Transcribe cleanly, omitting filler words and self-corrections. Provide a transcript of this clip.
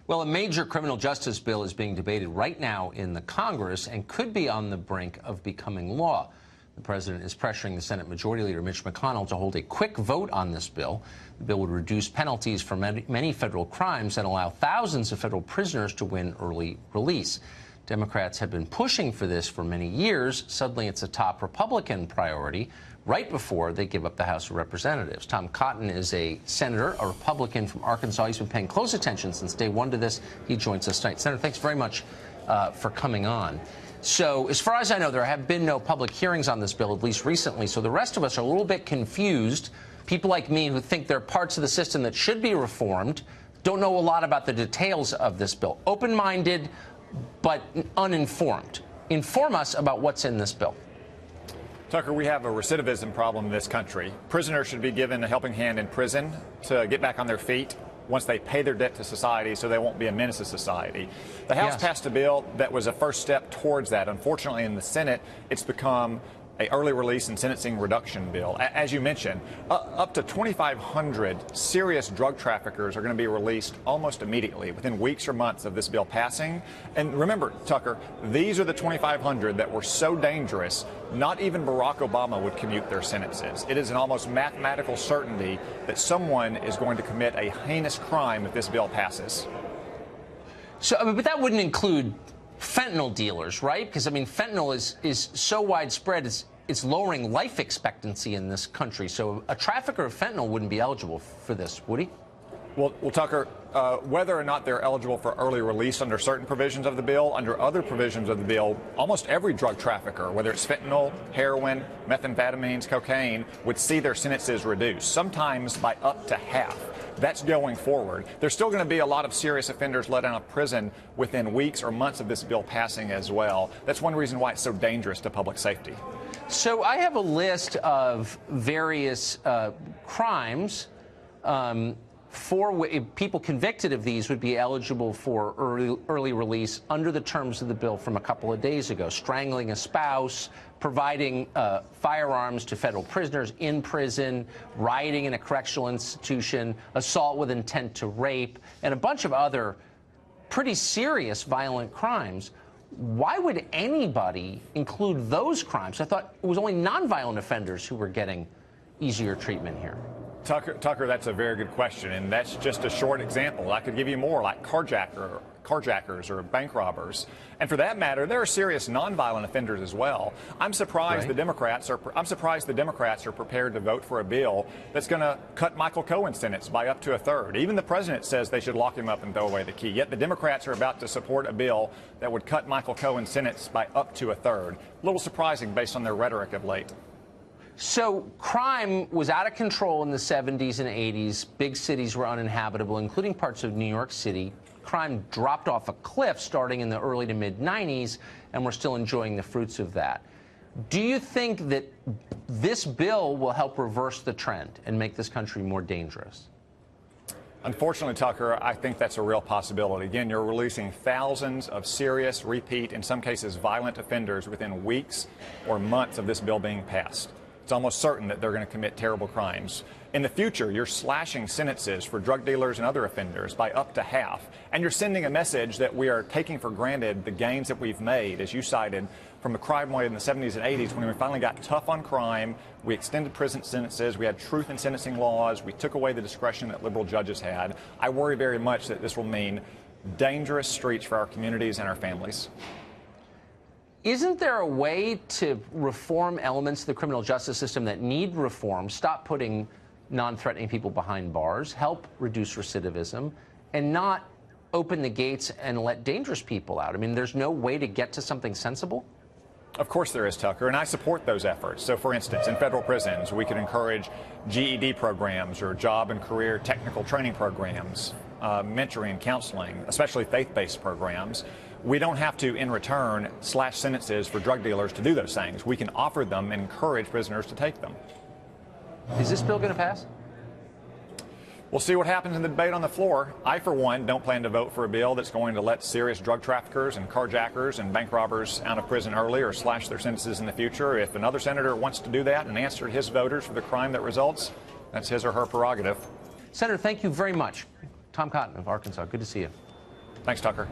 Well, a major criminal justice bill is being debated right now in the Congress and could be on the brink of becoming law. The president is pressuring the Senate Majority Leader Mitch McConnell to hold a quick vote on this bill. The bill would reduce penalties for many federal crimes and allow thousands of federal prisoners to win early release. Democrats have been pushing for this for many years. Suddenly, it's a top Republican priority right before they give up the House of Representatives. Tom Cotton is a senator, a Republican from Arkansas. He's been paying close attention since day one to this. He joins us tonight. Senator, thanks very much for coming on. So, as far as I know, there have been no public hearings on this bill, at least recently. So the rest of us are a little bit confused. People like me who think there are parts of the system that should be reformed don't know a lot about the details of this bill. Open-minded, but uninformed. Inform us about what's in this bill. Tucker, we have a recidivism problem in this country. Prisoners should be given a helping hand in prison to get back on their feet once they pay their debt to society so they won't be a menace to society. The House passed a bill that was a first step towards that. Unfortunately, in the Senate, it's become an early release and sentencing reduction bill. As you mentioned, up to 2,500 serious drug traffickers are going to be released almost immediately, within weeks or months of this bill passing. And remember, Tucker, these are the 2,500 that were so dangerous, not even Barack Obama would commute their sentences. It is an almost mathematical certainty that someone is going to commit a heinous crime if this bill passes. So, but that wouldn't include fentanyl dealers, right? Because, I mean, fentanyl is so widespread, it's lowering life expectancy in this country. So a trafficker of fentanyl wouldn't be eligible for this, would he? Well, Tucker, whether or not they're eligible for early release under certain provisions of the bill, under other provisions of the bill, almost every drug trafficker, whether it's fentanyl, heroin, methamphetamines, cocaine, would see their sentences reduced, sometimes by up to half. That's going forward. There's still going to be a lot of serious offenders let out of prison within weeks or months of this bill passing as well. That's one reason why it's so dangerous to public safety. So I have a list of various crimes for people convicted of these would be eligible for early release under the terms of the bill from a couple of days ago. Strangling a spouse, providing firearms to federal prisoners in prison, rioting in a correctional institution, assault with intent to rape, and a bunch of other pretty serious violent crimes. Why would anybody include those crimes? I thought it was only nonviolent offenders who were getting easier treatment here. Tucker, that's a very good question, and that's just a short example. I could give you more, like carjackers or bank robbers. And for that matter, there are serious nonviolent offenders as well. I'm surprised the Democrats are prepared to vote for a bill that's going to cut Michael Cohen's sentence by up to a third. Even the president says they should lock him up and throw away the key. Yet the Democrats are about to support a bill that would cut Michael Cohen's sentence by up to a third. A little surprising based on their rhetoric of late. So crime was out of control in the 70s and 80s. Big cities were uninhabitable, including parts of New York City. Crime dropped off a cliff starting in the early to mid-90s, and we're still enjoying the fruits of that. Do you think that this bill will help reverse the trend and make this country more dangerous? Unfortunately, Tucker, I think that's a real possibility. Again, you're releasing thousands of serious, repeat, in some cases violent offenders within weeks or months of this bill being passed. It's almost certain that they're going to commit terrible crimes. In the future, you're slashing sentences for drug dealers and other offenders by up to half. And you're sending a message that we are taking for granted the gains that we've made, as you cited, from the crime wave in the 70s and 80s when we finally got tough on crime. We extended prison sentences. We had truth in sentencing laws. We took away the discretion that liberal judges had. I worry very much that this will mean dangerous streets for our communities and our families. Isn't there a way to reform elements of the criminal justice system that need reform, stop putting non-threatening people behind bars, help reduce recidivism, and not open the gates and let dangerous people out? I mean, there's no way to get to something sensible? Of course there is, Tucker, and I support those efforts. So, for instance, in federal prisons, we could encourage GED programs or job and career technical training programs, mentoring, counseling, especially faith-based programs. We don't have to, in return, slash sentences for drug dealers to do those things. We can offer them and encourage prisoners to take them. Is this bill going to pass? We'll see what happens in the debate on the floor. I, for one, don't plan to vote for a bill that's going to let serious drug traffickers and carjackers and bank robbers out of prison early or slash their sentences in the future. If another senator wants to do that and answer his voters for the crime that results, that's his or her prerogative. Senator, thank you very much. Tom Cotton of Arkansas. Good to see you. Thanks, Tucker.